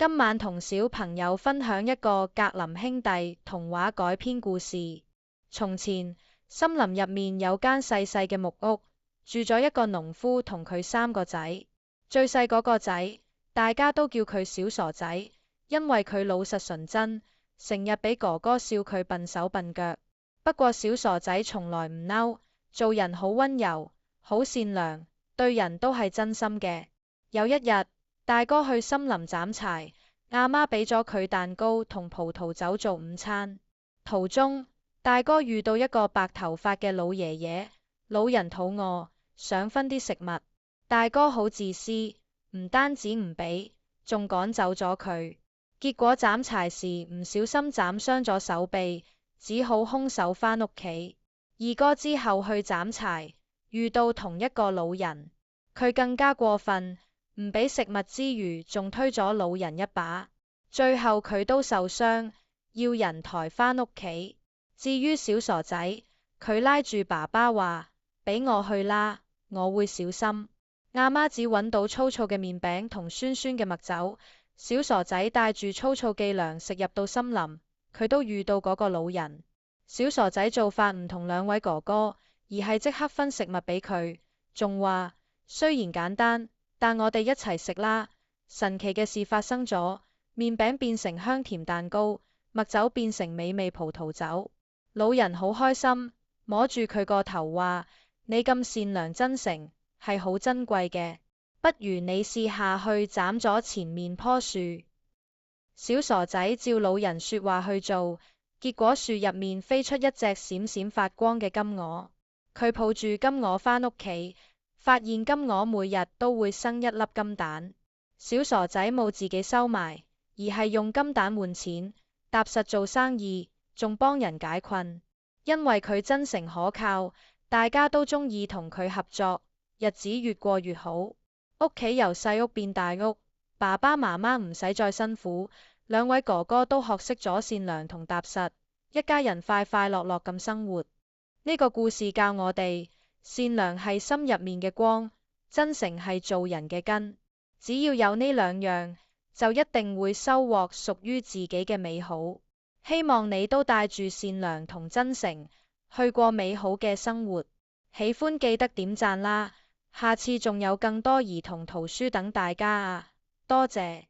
今晚同小朋友分享一個格林兄弟童話改編故事。從前，森林入面有間細細嘅木屋，住咗一個農夫同佢3個仔。最細嗰個仔，大家都叫佢小傻仔，因為佢老實純真，成日俾哥哥笑佢笨手笨腳。不過小傻仔從來唔嬲，做人好溫柔，好善良，對人都係真心嘅。有一日，大哥去森林斬柴，阿媽俾咗佢蛋糕同葡萄酒做午餐。途中，大哥遇到一個白頭髮嘅老爺爺，老人肚餓，想分啲食物。大哥好自私，唔單止唔俾，仲趕走咗佢。結果斬柴時唔小心斬傷咗手臂，只好空手返屋企。二哥之後去斬柴，遇到同一個老人，佢更加過分。唔俾食物之餘，仲推咗老人一把，最後佢都受傷，要人抬返屋企。至於小傻仔，佢拉住爸爸話：俾我去啦，我會小心。阿媽只揾到粗糙嘅麵餅同酸酸嘅麥酒，小傻仔帶住粗糙伎倆食入到森林，佢都遇到嗰個老人。小傻仔做法唔同2位哥哥，而係即刻分食物俾佢，仲話雖然簡單，但我哋一齊食啦。神奇嘅事發生咗，麵餅變成香甜蛋糕，麥酒變成美味葡萄酒。老人好開心，摸住佢個頭話：你咁善良真誠，係好珍貴嘅，不如你試下去斬咗前面棵樹。小傻仔照老人說話去做，結果樹入面飛出一隻閃閃發光嘅金鵝。佢抱住金鵝返屋企，發現金鵝每日都會生1粒金蛋。小傻仔冇自己收埋，而係用金蛋換錢，踏實做生意，仲幫人解困。因為佢真誠可靠，大家都鍾意同佢合作，日子越過越好。屋企由細屋變大屋，爸爸媽媽唔使再辛苦，2位哥哥都學識咗善良同踏實，一家人快快樂樂咁生活。呢個故事教我哋，善良係心入面嘅光，真誠係做人嘅根。只要有呢2樣，就一定會收穫屬於自己嘅美好。希望你都帶住善良同真誠，去過美好嘅生活。喜歡記得點讚啦，下次仲有更多兒童圖書等大家啊，多謝。